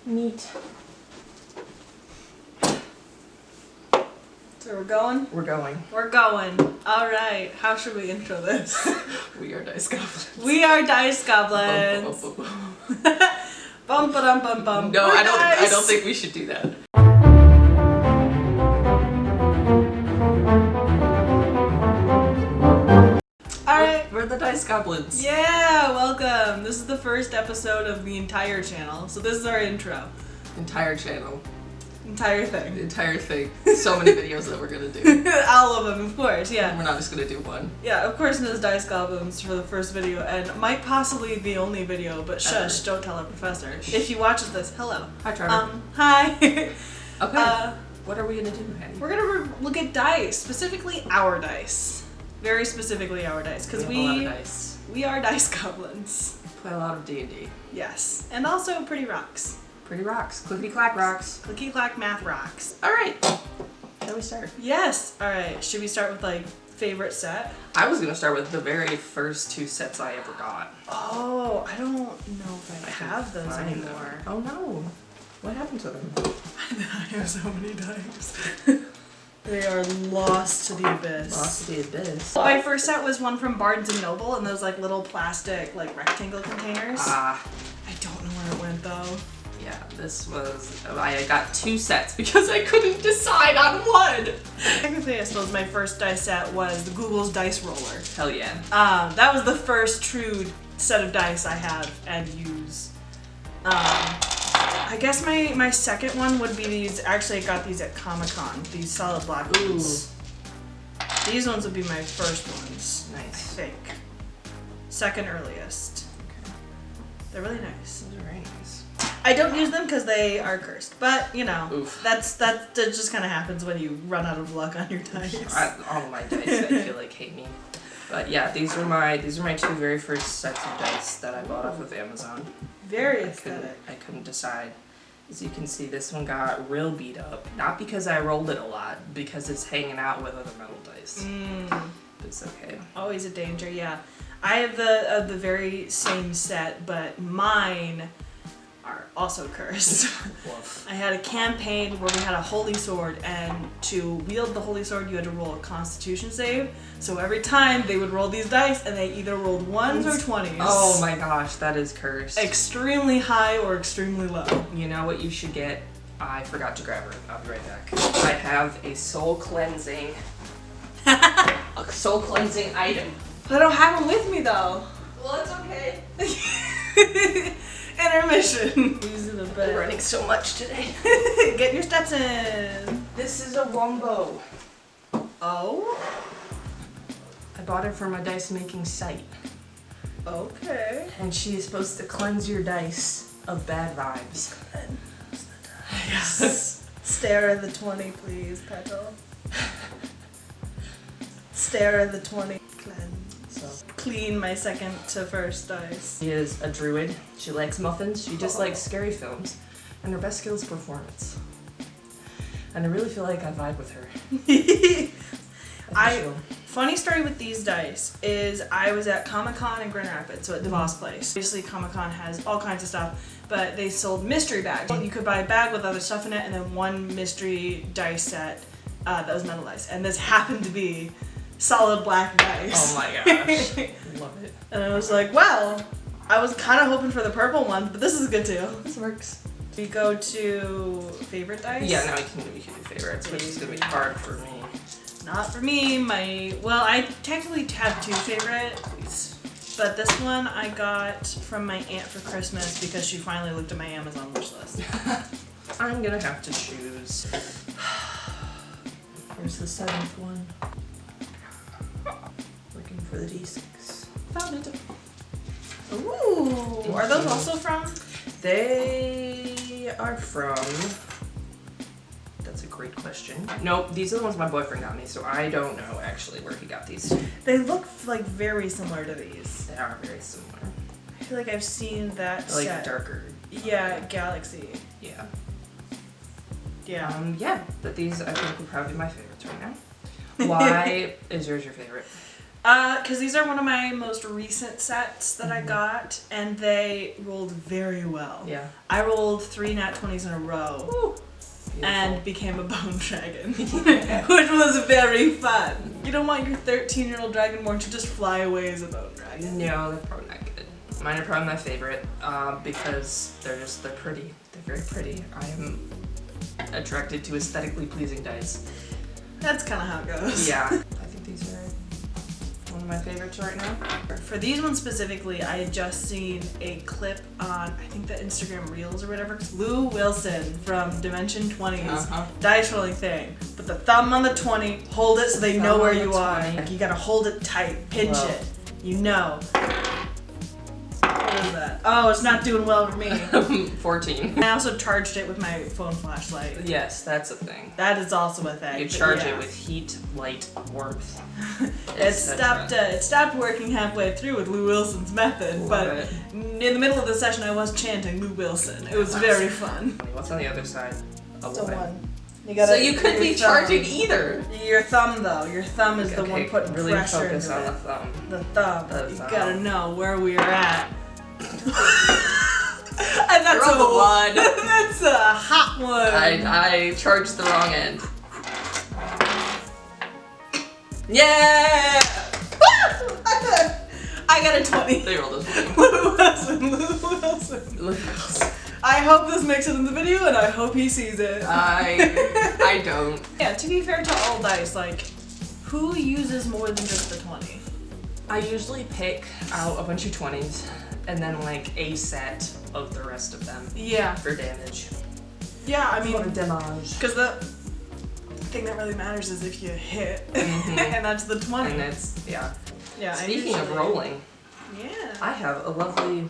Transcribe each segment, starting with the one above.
Neat. So we're going? We're going. We're going. Alright, how should we intro this? We are Dice Goblins. We are Dice Goblins. Bum, bum, bum, Bum ba-dum bum bum. No, We're I don't think we should do that. Alright. We're the Dice Goblins. Yeah, welcome. This is the first episode of the entire channel. So this is our intro. Entire channel. Entire thing. The entire thing. So many videos that we're gonna do. All of them, of course, yeah. We're not just gonna do one. Yeah, of course, Ms. Dice Goblins for the first video, and might possibly the only video, but shush, don't tell our professor. If you watch this, hello. Hi, Trevor. Hi. Okay. What are we gonna do, Maddie? We're gonna look at dice, specifically our dice. Very specifically our dice, because we have a lot of dice. We are Dice Goblins. Play a lot of D&D. Yes, and also pretty rocks. Pretty rocks. Clickety clack rocks. Clicky clack math rocks. Alright. Shall we start? Yes. Alright, should we start with like favorite set? I was gonna start with the very first two sets I ever got. Oh, I don't know if I have those anymore. Oh no. What happened to them? I have so many dice. They are lost to the abyss. Lost to the abyss. My first set was one from Barnes & Noble, and those like little plastic like rectangle containers. I don't know where it went though. Yeah, this was, I got two sets because I couldn't decide on one. Technically, I suppose my first dice set was the Google's Dice Roller. Hell yeah. That was the first true set of dice I have and use. I guess my second one would be these. Actually, I got these at Comic-Con. These solid black ones. These ones would be my first ones. Nice. I think. Second earliest. Okay. They're really nice. Those are very nice. I don't use them because they are cursed, but you know, Oof. that just kind of happens when you run out of luck on your dice. All of my dice, I feel like, hate me. But yeah, these are my two very first sets of dice that I bought off of Amazon. Very aesthetic. I couldn't decide. As you can see, this one got real beat up. Not because I rolled it a lot, because it's hanging out with other metal dice. But it's okay. Always a danger, yeah. I have the very same set, but mine are also cursed. I had a campaign where we had a holy sword, and to wield the holy sword you had to roll a constitution save. So every time they would roll these dice and they either rolled 1s or 20s. Oh my gosh, that is cursed. Extremely high or extremely low. You know what you should get? I forgot to grab her. I'll be right back. I have a soul cleansing item. I don't have them with me though. Well, it's okay. Intermission. Using the bed. I'm running so much today. Get your steps in. This is a wombo. Oh? I bought it from a dice making site. Okay. And she is supposed to cleanse your dice of bad vibes. Yes. Stare at the 20, please, Petal. Stare at the 20. Cleanse. So Clean my second to first dice. she is a druid. She likes muffins. She just likes scary films. And her best skill is performance. And I really feel like I vibe with her. Funny story with these dice is I was at Comic-Con in Grand Rapids, so at DeVos Place. Obviously Comic-Con has all kinds of stuff, but they sold mystery bags. You could buy a bag with other stuff in it and then one mystery dice set that was metal dice. And this happened to be solid black dice. Oh my gosh. Love it. And I was like, well, I was kind of hoping for the purple one, but this is good too. This works. We go to favorite dice? Yeah, now we can do favorites, which is going to be hard for me. Not for me. I technically have two favorites, but this one I got from my aunt for Christmas because she finally looked at my Amazon wish list. I'm going to have to choose. Where's the seventh one? Looking for the D6. Found it. Ooh, are those also from? They are from... That's a great question. Nope, these are the ones my boyfriend got me, so I don't know actually where he got these. They look like very similar to these. They are very similar. I feel like I've seen that Like set. darker. Yeah, Galaxy. Yeah. Yeah. Yeah, but these I think would probably be my favorites right now. Why is yours your favorite? Because these are one of my most recent sets that I got, and they rolled very well. Yeah. I rolled 3 nat 20s in a row. Ooh. And became a bone dragon, which was very fun. You don't want your 13-year-old dragonborn to just fly away as a bone dragon. No, they're probably not good. Mine are probably my favorite because they're pretty. They're very pretty. I am attracted to aesthetically pleasing dice. That's kind of how it goes. Yeah. I think these are one of my favorites right now. For these ones specifically, I had just seen a clip on, I think the Instagram Reels or whatever. Lou Wilson from Dimension 20's dice rolling thing. Put the thumb on the 20, hold it so they know where you are. Like, you gotta hold it tight, pinch it. You know. What is that? Oh, it's not doing well for me. 14. I also charged it with my phone flashlight. Yes, that's a thing. That is also a thing. You charge it with heat, light, warmth. It stopped working halfway through with Lou Wilson's method, but in the middle of the session I was chanting Lou Wilson. It was very fun. What's on the other side? It's a 1. So you couldn't be charging either. Your thumb though. Your thumb is the one putting really pressure focus into on it. the thumb. The thumb. You gotta know where we are at. And that's a 1. That's a hot one. I charged the wrong end. Yeah! I got a 20. They rolled a 20. Lou Wilson. I hope this makes it in the video, and I hope he sees it. I don't. Yeah, to be fair to all dice, like, who uses more than just the 20? I usually pick out a bunch of 20s and then like a set of the rest of them. Yeah. For damage. Yeah, I mean, damage. Because the thing that really matters is if you hit, and that's the 20. And it's yeah. Speaking of rolling, I have a lovely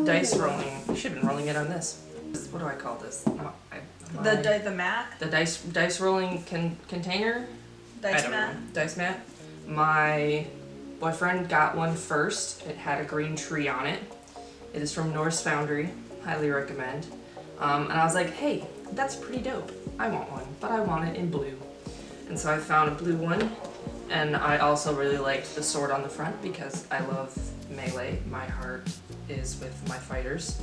dice rolling. You should have been rolling it on this. What do I call this? The mat. The dice rolling container. Dice mat. Dice mat. My boyfriend got one first. It had a green tree on it. It is from Norse Foundry. Highly recommend. And I was like, hey, that's pretty dope. I want one, but I want it in blue. And so I found a blue one. And I also really liked the sword on the front because I love melee. My heart is with my fighters.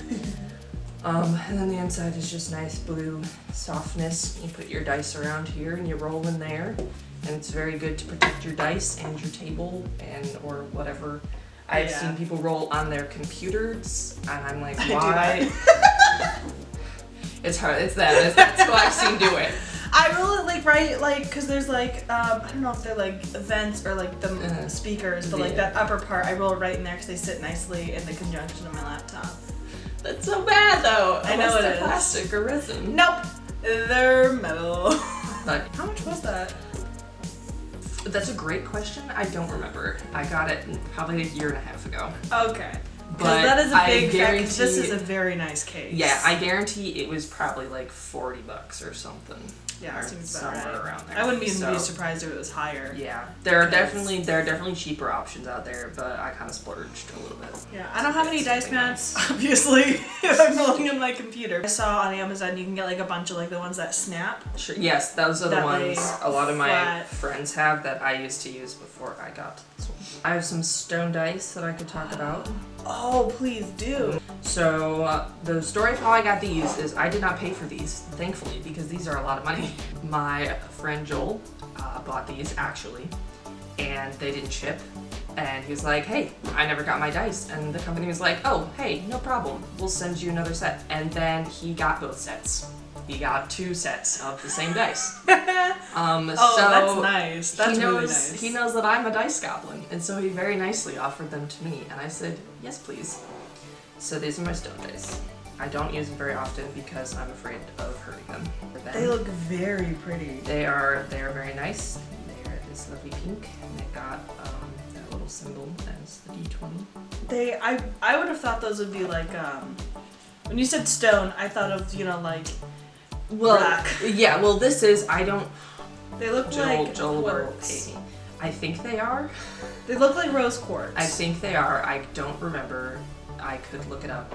And then the inside is just nice blue softness. You put your dice around here and you roll in there. And it's very good to protect your dice and your table or whatever. I've seen people roll on their computers, and I'm like, why? It's hard. It's that. That's who I've seen do it. I roll it because there's I don't know if they're like events or like the speakers, but like that upper part, I roll it right in there because they sit nicely in the conjunction of my laptop. That's so bad though. I know it is. Plastic or resin. Nope, they're metal. But how much was that? That's a great question. I don't remember. I got it probably a year and a half ago. Okay. But that is a big fact. This is a very nice case. Yeah, I guarantee it was probably like $40 or something. Yeah, it seems somewhere around there. I wouldn't be surprised if it was higher. Yeah, there are definitely cheaper options out there, but I kind of splurged a little bit. Yeah, I don't have any dice mats, obviously, if I'm rolling on my computer. I saw on Amazon you can get like a bunch of like the ones that snap. Sure. Yes, those are the ones a lot of my friends have that I used to use before I got this one. I have some stone dice that I could talk about. Oh, please do. So the story of how I got these is I did not pay for these, thankfully, because these are a lot of money. My friend Joel bought these actually, and they didn't ship. And he was like, hey, I never got my dice. And the company was like, oh, hey, no problem. We'll send you another set. And then he got both sets. He got 2 sets of the same dice. So that's nice. That's really nice. He knows that I'm a dice goblin, and so he very nicely offered them to me, and I said, yes, please. So these are my stone dice. I don't use them very often because I'm afraid of hurting them. They look very pretty. They are very nice. They're this lovely pink, and they've got that little symbol as the D20. I would have thought those would be like when you said stone, I thought of rock. Yeah, well, this is, I don't... They look like quartz. I think they are. They look like rose quartz. I think they are. I don't remember. I could look it up.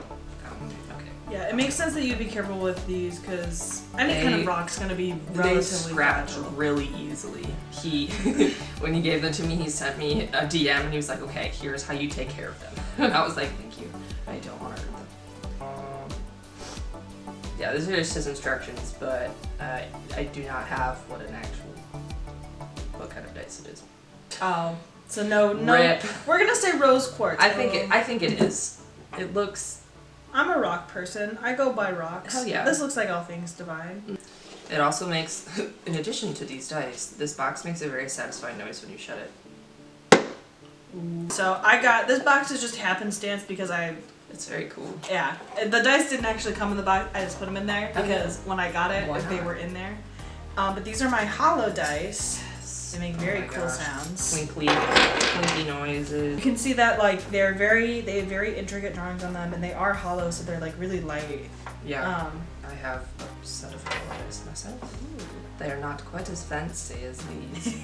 Okay. Yeah, it makes sense that you'd be careful with these because any kind of rock's gonna be relatively They scratch fragile. really easily. When he gave them to me, he sent me a DM and he was like, okay, here's how you take care of them. And I was like, thank you. I don't want to hurt them. Yeah, these are just his instructions, but I do not have what kind of dice it is. Oh, so no. Rip. We're gonna say rose quartz. I think it is. It looks. I'm a rock person. I go by rocks. Hell yeah. This looks like all things divine. It also makes, in addition to these dice, this box makes a very satisfying noise when you shut it. So this box is just happenstance because It's very cool. yeah, the dice didn't actually come in the box. I just put them in there because when I got it, Why they not? were in there. But these are my hollow dice. They make very my cool gosh. sounds. Twinkly noises. You can see that like they have very intricate drawings on them, and they are hollow, so they're like really light. Yeah. I have a set of hollow dice myself. They are not quite as fancy as these.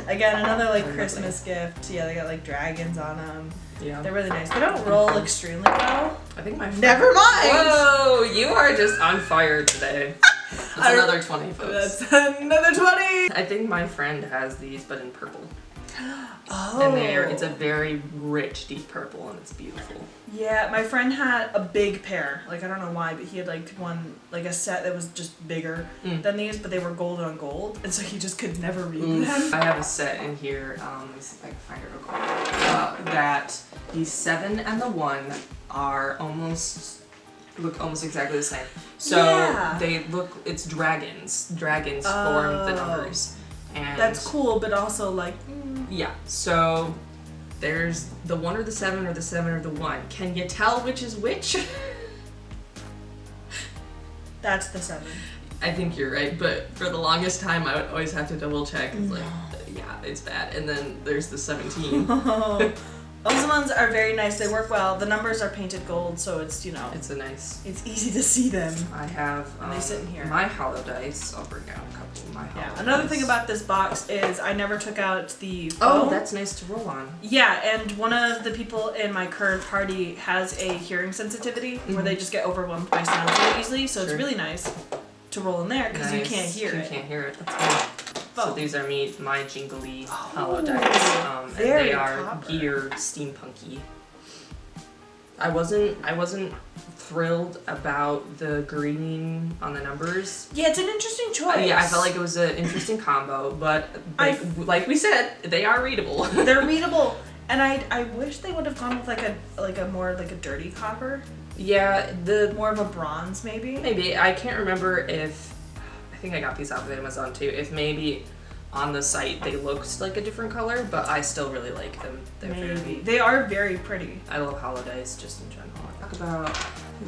Again, another like They're Christmas gift. Yeah, they got like dragons on them. Yeah. They're really nice. They don't roll extremely well. I think my friend... Never mind. Whoa! You are just on fire today. That's another 20, folks. That's another 20. I think my friend has these, but in purple. Oh. And it's a very rich, deep purple, and it's beautiful. Yeah, my friend had a big pair. Like, I don't know why, but he had like a set that was just bigger than these, but they were gold on gold, and so he just could never read them. I have a set in here, let me see if I can find it real quick, that the 7 and the 1 are look almost exactly the same. So Yeah. it's dragons. Dragons form the numbers. And That's cool, but also like, yeah, so there's the 1 or the 7 or the 7 or the 1. Can you tell which is which? that's the 7. I think you're right, but for the longest time I would always have to double check. It's like, yeah, it's bad. And then there's the 17. Those ones are very nice. They work well. The numbers are painted gold, so it's, It's a nice... it's easy to see them. I have And they sit in here. my hollow dice. I'll bring out a couple of my hollow Yeah. Another dice. thing about this box is I never took out the Oh, foam. that's nice to roll on. Yeah, and one of the people in my current party has a hearing sensitivity where they just get overwhelmed by sounds really easily, so it's Sure. really nice to roll in there because you can't hear it. You can't hear it. That's cool. So Foam. these are my jingly hollow dice, and very they are copper. geared steampunky. I wasn't thrilled about the green on the numbers. Yeah, it's an interesting choice. Yeah, I felt like it was an interesting combo, but like we said, they are readable. They're readable, and I wish they would have gone with like a more like a dirty copper, Yeah, more of a bronze maybe. maybe I can't remember if I think I got these off of Amazon too. If maybe on the site they looked like a different color, but I still really like them. They're Maybe they are very pretty. I love hollow dice just in general. Talk about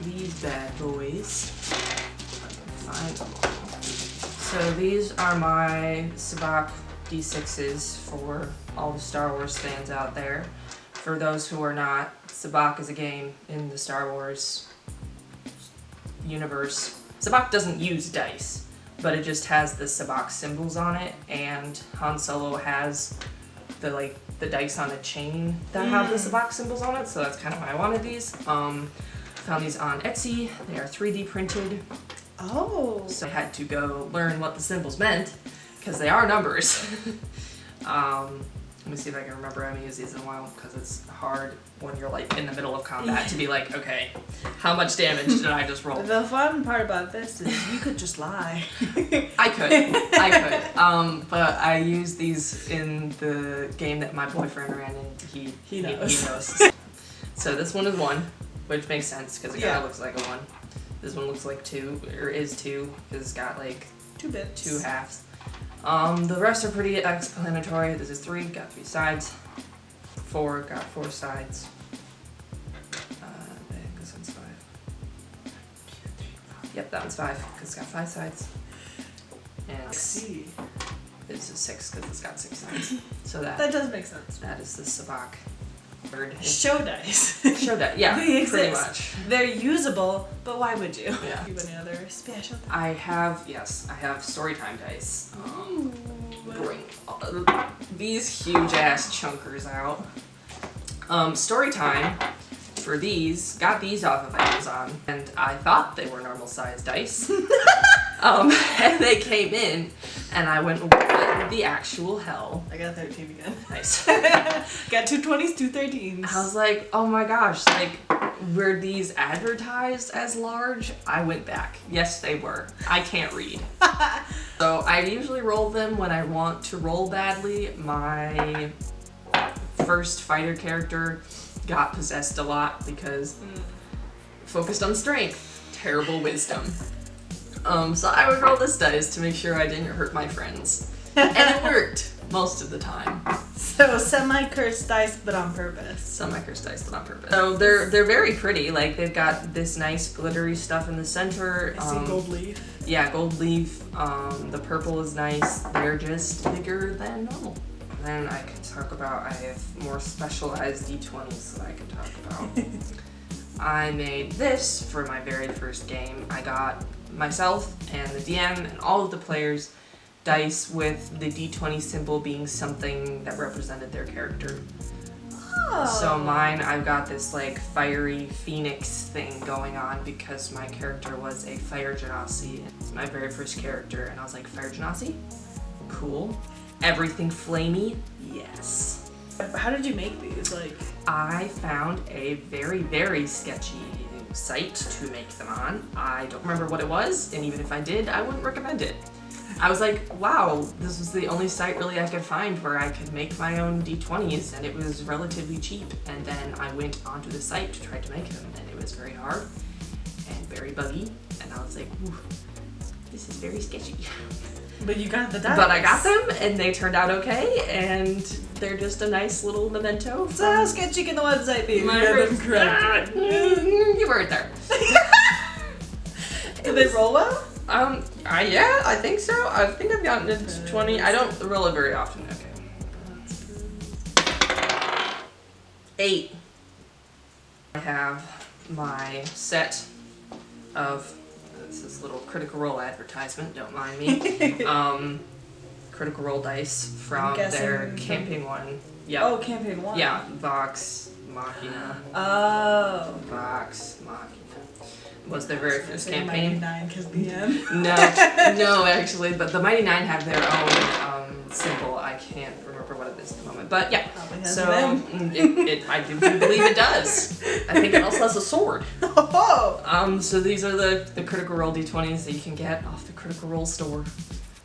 these bad boys. If I can find them all. So these are my Sabak D6s for all the Star Wars fans out there. For those who are not, Sabak is a game in the Star Wars universe. Sabak doesn't use dice, but it just has the Sabak symbols on it, and Han Solo has the dice on a chain that have the Sabak symbols on it, so that's kind of why I wanted these. Found these on Etsy. They are 3D printed. Oh. So I had to go learn what the symbols meant, because they are numbers. Let me see if I can remember. I haven't used these in a while, because it's hard when you're like in the middle of combat to be like, okay, how much damage did I just roll? The fun part about this is you could just lie. I could. But I used these in the game that my boyfriend ran, and he knows. So this one is 1, which makes sense because it kind of looks like a 1. This one looks like 2, or is 2, because it's got like 2 bits. 2 halves. The rest are pretty explanatory. This is 3, got 3 sides. 4, got 4 sides. I think this one's 5. Yep, that one's 5, because it's got 5 sides. And See. this is 6, because it's got 6 sides. So That does make sense. that is the Sabak bird. Show dice. Show that, yeah, They pretty exist. much. They're usable, but why would you? Yeah. You have any other special? I have storytime dice. Bring these huge ass chunkers out. Storytime for these, got these off of Amazon, and I thought they were normal size dice. And they came in, and I went, what the actual hell? I got 13 again. Nice. Got 2 20s, 2 13s. I was like, oh my gosh, like, were these advertised as large? I went back. Yes, they were. I can't read. So I usually roll them when I want to roll badly. My first fighter character got possessed a lot because focused on strength, terrible wisdom. So I would roll this dice to make sure I didn't hurt my friends. And it worked most of the time. So semi-cursed dice, but on purpose. Semi-cursed dice, but on purpose. So they're very pretty. Like, they've got this nice glittery stuff in the center. I see gold leaf. Yeah, gold leaf. The purple is nice. They're just bigger than normal. Then I can talk about, I have more specialized D20s that I can talk about. I made this for my very first game. I got myself and the DM and all of the players dice with the D20 symbol being something that represented their character. Oh. So mine, I've got this like fiery phoenix thing going on because my character was a fire genasi. It's my very first character, and I was like, fire genasi? Cool. Everything flamey? Yes. How did you make these? Like, I found a very, very sketchy site to make them on. I don't remember what it was, and even if I did, I wouldn't recommend it. I was like, wow, this was the only site really I could find where I could make my own D20s, and it was relatively cheap. And then I went onto the site to try to make them, and it was very hard and very buggy. And I was like, ooh, this is very sketchy. but you got the dice. But I got them, and they turned out okay, and they're just a nice little memento. So how sketchy can the website be? My Yeah, first- correct. You weren't there. Did they roll well? Yeah, I think so. I think I've gotten it 20. I don't roll it very often. Okay. 8. I have my set of, this is a little Critical Role advertisement, don't mind me. Critical Role dice from their campaign one. Yeah. Oh, campaign 1. Yeah, Vox Machina. Oh. Vox Machina was their very first Say campaign. Mighty 9 because DM. No, actually, but the Mighty Nine have their own symbol. I can't remember what it is at the moment, but yeah. So I do believe it does. I think it also has a sword. Oh. So these are the Critical Role D20s that you can get off the Critical Role store.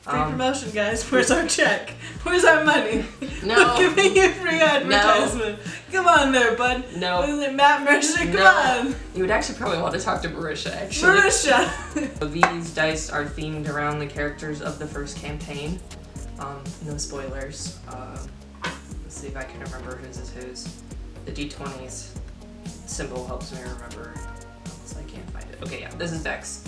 Free promotion, guys. Where's our check? Where's our money? No. We're giving you free advertisement. Come on there, bud. No. What is it, Matt Mercer? Come on. You would actually probably want to talk to Marisha, actually. Marisha. So these dice are themed around the characters of the first campaign. No spoilers. Let's see if I can remember whose is whose. The D20s symbol helps me remember. So I can't find it. Okay, yeah, this is Vex.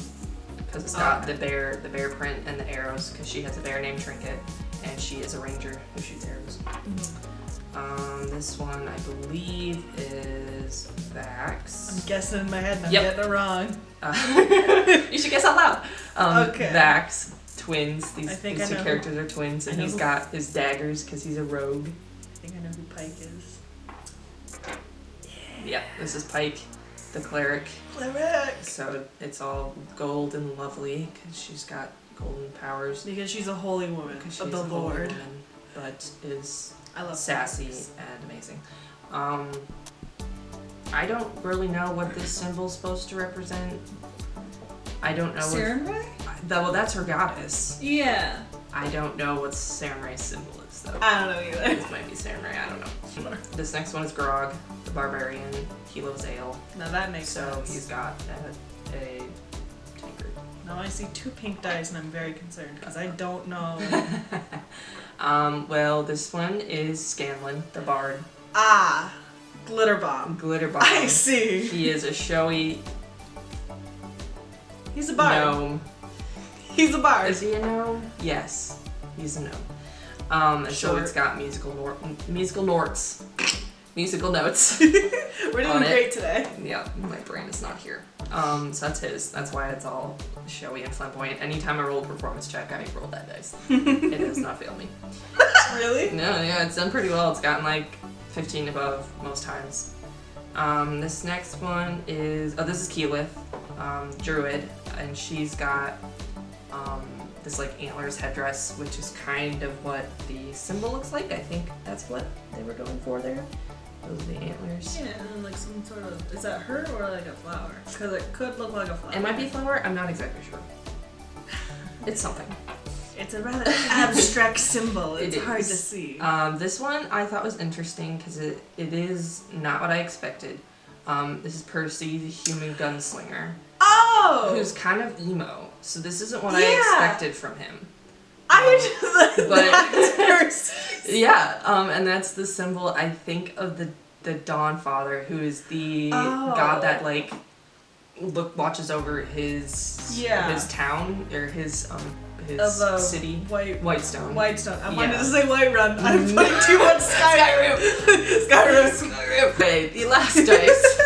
Because it's got the bear print and the arrows, because she has a bear named Trinket, and she is a ranger who shoots arrows. This one, I believe, is Vax. I'm guessing in my head and I'm Yep. getting it wrong. You should guess out loud. Okay. Vax, twins. I think These I two know. characters are twins, and I know he's who- got his daggers because he's a rogue. I think I know who Pike is. Yeah, this is Pike, the cleric. Cleric. So it's all gold and lovely because she's got golden powers. Because she's a holy woman Because she's of the a holy Lord. woman, but is I love sassy clerics. and amazing. I don't really know what this symbol's supposed to represent. I don't know. Sarenrae? Well, that's her goddess. Yeah. I don't know what Sarenrae's symbol is, though. I don't know either. This might be Sarenrae, I don't know. This next one is Grog, the barbarian. He loves ale. Now that makes So sense. he's got a tankard. Now I see 2 pink dice and I'm very concerned because I don't know. Well, this one is Scanlan, the bard. Ah, glitter bomb. Glitter bomb. I see. He is a showy He's a bard. gnome. He's a bard. Is he a gnome? Yes, he's a gnome. And so Sure. it's got musical notes. Musical notes. We're on doing it. great today. Yeah, my brain is not here. So that's his. That's why it's all showy and flamboyant. Anytime I roll a performance check, I roll that dice. It does not fail me. Really? No, yeah, it's done pretty well. It's gotten like 15 above most times. This next one is, this is Keyleth, Druid, and she's got this like antlers headdress, which is kind of what the symbol looks like. I think that's what they were going for there. Those are the antlers. Yeah, and then like some sort of, is that her or like a flower? Because it could look like a flower. It might be a flower, I'm not exactly sure. It's something. It's a rather abstract symbol. It's hard to see. This one I thought was interesting because it is not what I expected. This is Percy, the human gunslinger. Oh! Who's kind of emo. So this isn't what I expected from him. That's Percy. Yeah, and that's the symbol, I think, of the Dawn Father, who is the god that like watches over his town or his city. Whitestone. I wanted to say Whiterun. I'm putting too much Skyrim. Okay, the last dice.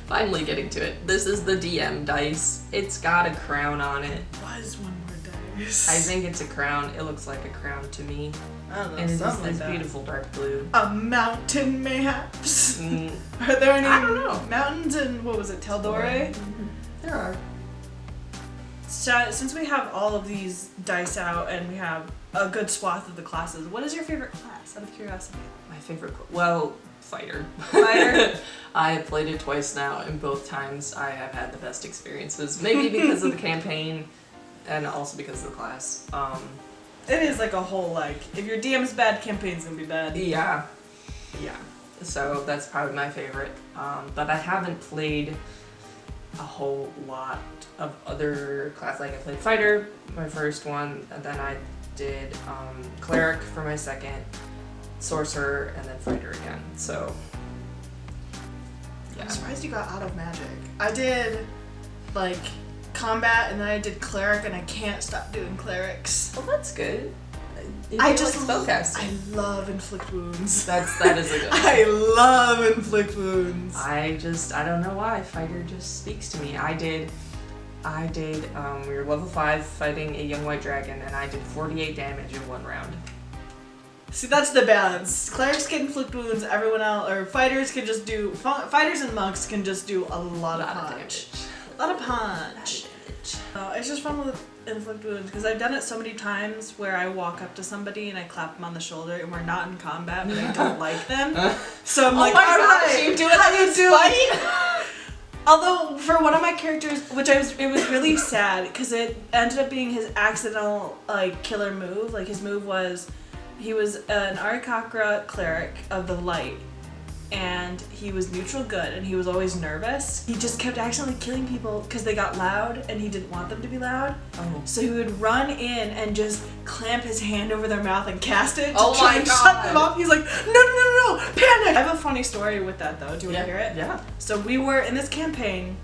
Finally getting to it. This is the DM dice. It's got a crown on it. Why is one more dice? I think it's a crown. It looks like a crown to me. I don't know. And it's something this like beautiful dark blue. A mountain, mayhaps? Are there any I don't know. mountains in, what was it, Teldore? There are. So, since we have all of these dice out and we have a good swath of the classes, what is your favorite class, out of curiosity? My favorite, fighter. Fighter? I have played it twice now, and both times I have had the best experiences. Maybe because of the campaign, and also because of the class. It is like a whole, like, if your DM's bad, campaign's gonna be bad. Yeah. So that's probably my favorite. But I haven't played a whole lot of other classes. Like I played fighter, my first one, and then I did cleric for my second, sorcerer, and then fighter again. So yeah. I'm surprised you got out of magic. I did like combat and then I did cleric and I can't stop doing clerics. Well, that's good. I just like spellcasting. I love inflict wounds. That is a good one. I love inflict wounds. I don't know why. Fighter just speaks to me. I did, we were level 5 fighting a young white dragon and I did 48 damage in one round. See, that's the balance. Clerics can inflict wounds, everyone else, or fighters can just do, fighters and monks can just do a lot of punch. A lot of punch. It's just fun with inflict wounds because I've done it so many times where I walk up to somebody and I clap them on the shoulder and we're not in combat but I don't like them. So I'm like, alright, you do it. How you doing? Although for one of my characters, it was really sad because it ended up being his accidental like killer move. Like his move was, he was an Arakakra cleric of the light. And he was neutral good, and he was always nervous. He just kept accidentally killing people because they got loud, and he didn't want them to be loud. Oh. So he would run in and just clamp his hand over their mouth and cast it to try and shut them off. He's like, no, panic! I have a funny story with that, though. Do you want to hear it? Yeah. So we were, in this campaign,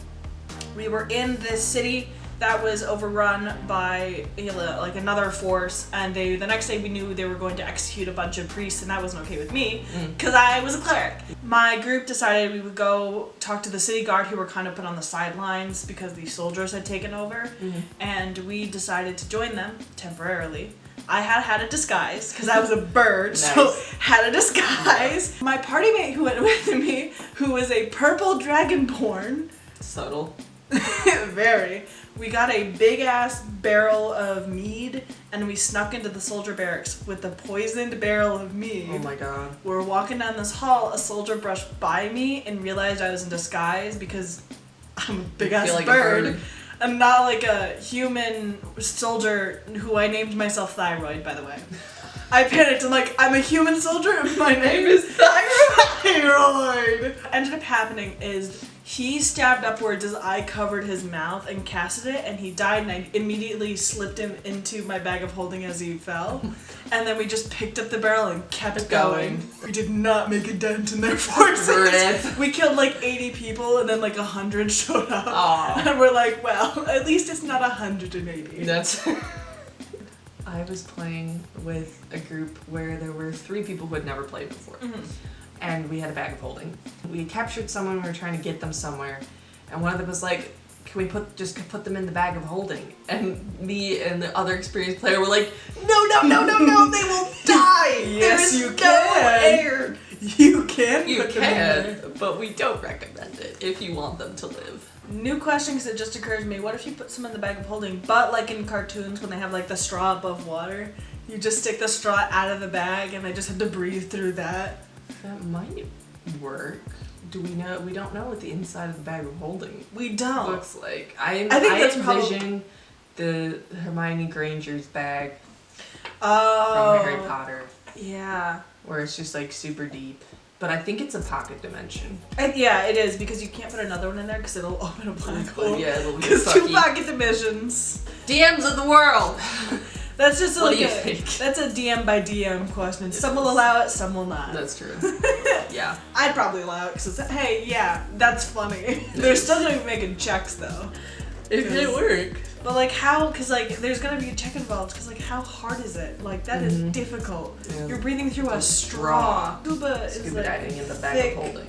we were in this city that was overrun by like another force, and the next day we knew they were going to execute a bunch of priests, and that wasn't okay with me because I was a cleric. My group decided we would go talk to the city guard who were kind of put on the sidelines because the soldiers had taken over, and we decided to join them temporarily. I had a disguise because I was a bird, so had a disguise. My party mate who went with me, who was a purple dragonborn. Subtle. Very. We got a big ass barrel of mead and we snuck into the soldier barracks with the poisoned barrel of mead. Oh my god. We were walking down this hall, a soldier brushed by me and realized I was in disguise because I'm a big ass like bird. I'm not like a human soldier who I named myself Thyroid, by the way. I panicked. I'm like, I'm a human soldier and my name is Thyroid. What ended up happening is he stabbed upwards as I covered his mouth and casted it, and he died, and I immediately slipped him into my bag of holding as he fell. And then we just picked up the barrel and kept going. We did not make a dent in their forces. We killed like 80 people, and then like 100 showed up. Aww. And we're like, well, at least it's not 180. That's... I was playing with a group where there were 3 people who had never played before. And we had a bag of holding. We captured someone, we were trying to get them somewhere, and one of them was like, can we just put them in the bag of holding? And me and the other experienced player were like, no, they will die! Yes, you no can! air! You can. You put them in there. can, but we don't recommend it if you want them to live. New question, because it just occurs to me. What if you put some in the bag of holding, but like in cartoons when they have like the straw above water, you just stick the straw out of the bag and they just have to breathe through that? That might work. Do we know? We don't know what the inside of the bag of holding We don't. looks like. I think that's envision the Hermione Granger's bag Oh. from Harry Potter, Yeah. where it's just like super deep. But I think it's a pocket dimension. Yeah, it is, because you can't put another one in there because it'll open a black hole. Yeah, it'll be Because sucky. 2 pocket dimensions. DMs of the world. That's just What like do you a, think? that's a DM by DM question. Some will allow it, some will not. That's true. Yeah. I'd probably allow it because it's, hey, yeah, that's funny. They're still gonna be making checks though. It could work. But like how, because like there's gonna be a check involved, because like how hard is it? Like that is difficult. Yeah. You're breathing through a straw. Scuba is Scuba like diving in the bag thick. of holding.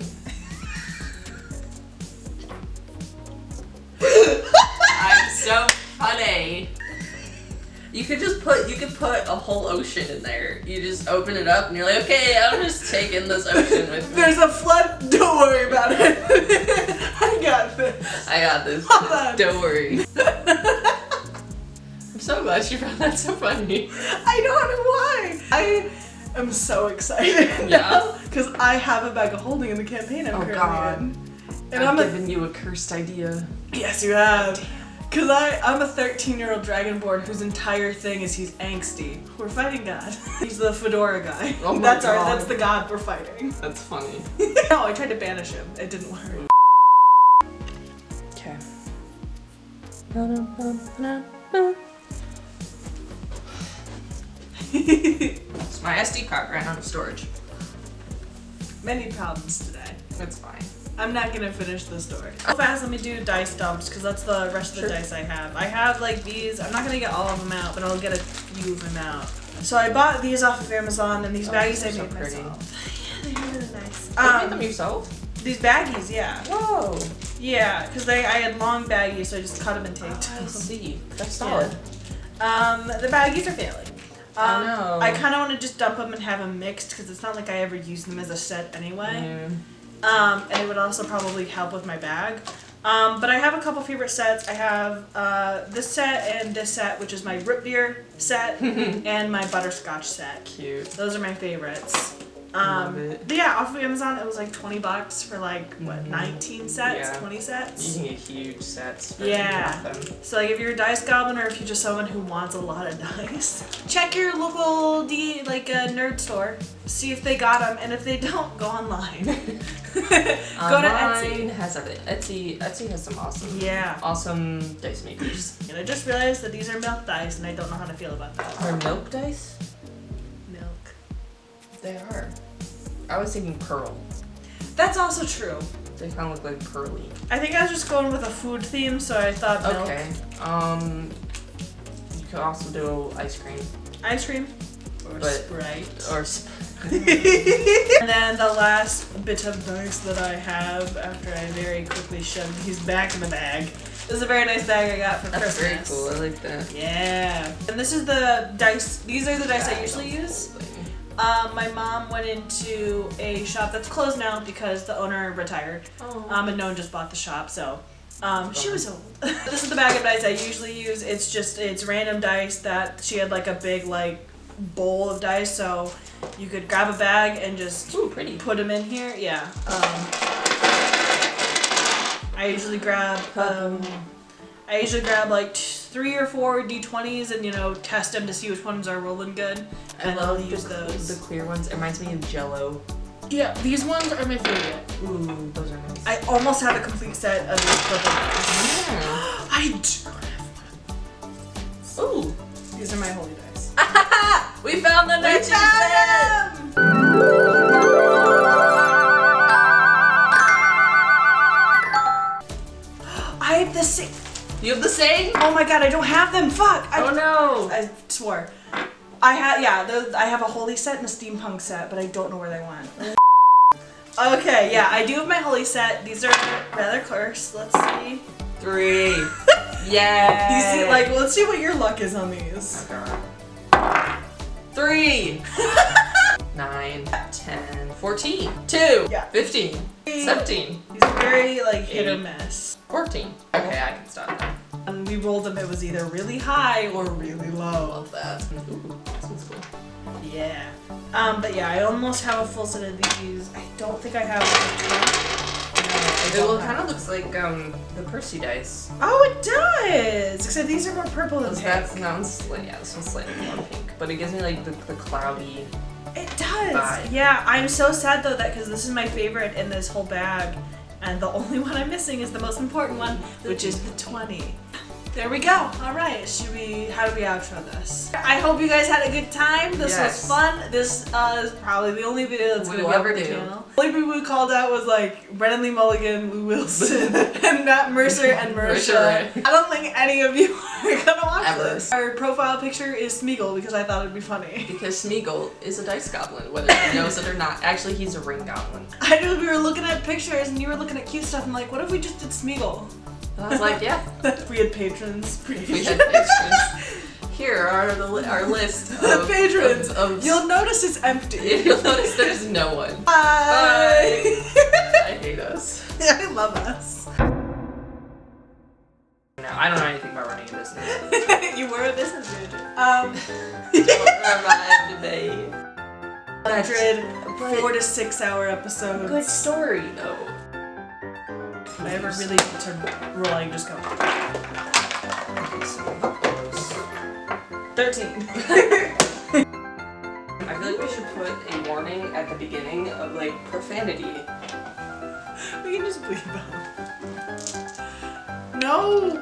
I'm so funny. You could put a whole ocean in there. You just open it up and you're like, okay, I'm just taking this ocean with me. There's a flood, don't worry about it. I got this. I got this. Hold on. Don't worry. I'm so glad you found that so funny. I don't know why. I am so excited Yeah? now because I have a bag of holding in the campaign I'm currently God. in. And I've I'm given you a cursed idea. yes, you have. Because I'm a 13-year-old dragonborn whose entire thing is he's angsty. We're fighting God. He's the fedora guy. Oh my that's God. that's the God we're fighting. That's funny. No, I tried to banish him. It didn't work. Okay. So my SD card ran out of storage. Many problems today. That's fine. I'm not gonna finish the story. Real fast, let me do dice dumps because that's the rest of the Sure. dice I have. I have like these. I'm not gonna get all of them out, but I'll get a few of them out. So I bought these off of Amazon, and these baggies I they're made so pretty. myself. Yeah, they're really nice. You made them yourself? These baggies, yeah, Whoa. yeah, because I had long baggies, so I just cut them and taped I them. see. That's solid. The baggies are failing. Oh, no. I kind of want to just dump them and have them mixed because it's not like I ever use them as a set anyway. Yeah. And it would also probably help with my bag. But I have a couple favorite sets. I have this set and this set, which is my root beer set, and my butterscotch set. Cute. Those are my favorites. Love it. But yeah, off of Amazon, it was like $20 for like, what, 19 sets, Yeah. 20 sets? You can get huge sets for Yeah. them. So like if you're a dice goblin or if you're just someone who wants a lot of dice, check your local nerd store, see if they got them, and if they don't, go online. Go to Etsy. Mine has everything. Etsy has some Yeah. awesome dice makers. And I just realized that these are milk dice, and I don't know how to feel about that. Are milk dice? Milk. They are. I was thinking pearl. That's also true. They kind of look like pearly. I think I was just going with a food theme, so I thought milk. Okay. You could also do ice cream. Ice cream. Or But- Sprite. Or And then the last bit of dice that I have after I very quickly shoved these back in the bag. This is a very nice bag I got for That's Christmas. very cool. I like that. Yeah. And this is the dice. These are the dice I usually use. My mom went into a shop that's closed now because the owner retired. Oh. And no one just bought the shop, so she was old. This is the bag of dice I usually use. It's random dice that she had like a big like bowl of dice, so you could grab a bag and just Ooh, pretty. put them in here. Yeah. I usually grab like 3 or 4 D20s and test them to see which ones are rolling good, and I'll use those. The clear ones. It reminds me of Jello. Yeah, these ones are my favorite. Ooh, those are nice. I almost have a complete set of these purple dice. Yeah. I do. Ooh. These are my holy dice. We found the matching set! I have the same. You have the same? Oh my god, I don't have them. Fuck. Oh no. I swore. I have a holy set and a steampunk set, but I don't know where they went. Okay, yeah, I do have my holy set. These are rather cursed. Let's see. 3. Yeah. You see, let's see what your luck is on these. 3. 9, 10, 14, 2, Yeah. 15, 17, These are very like hit or miss. 14. Okay, I can stop now. And we rolled them, it was either really high or really low. Love that. Ooh, this one's cool. Yeah. But yeah, I almost have a full set of these. I don't think I have It kind of looks like the Percy dice. Oh, it does! Except these are more purple than pink. This one's slightly more pink. But it gives me like the cloudy. It does! vibe. Yeah, I'm so sad though that because this is my favorite in this whole bag. And the only one I'm missing is the most important one, which is the 20. There we go. All right. How do we outro this? I hope you guys had a good time. This was fun. This is probably the only video that's going to be on the channel. The only people we called out was like Brennan Lee Mulligan, Lou Wilson, and Matt Mercer and Marisha. I don't think any of you are going to watch this. Our profile picture is Smeagol because I thought it'd be funny. Because Smeagol is a dice goblin, whether he knows it or not. Actually, he's a ring goblin. I knew we were looking at pictures and you were looking at cute stuff. I'm like, what if we just did Smeagol? And I was like, yeah. If we had patrons. We had patrons. Here are our list of patrons. Of You'll notice it's empty. You'll notice there's no one. Bye. I hate us. I love us. No, I don't know anything about running a business. You were a business major. Don't remind me. 4 to 6 hour episodes. Good story though. If I ever really turn rolling, just go. 13. I feel like we should put a warning at the beginning of like profanity. We can just bleep out. No!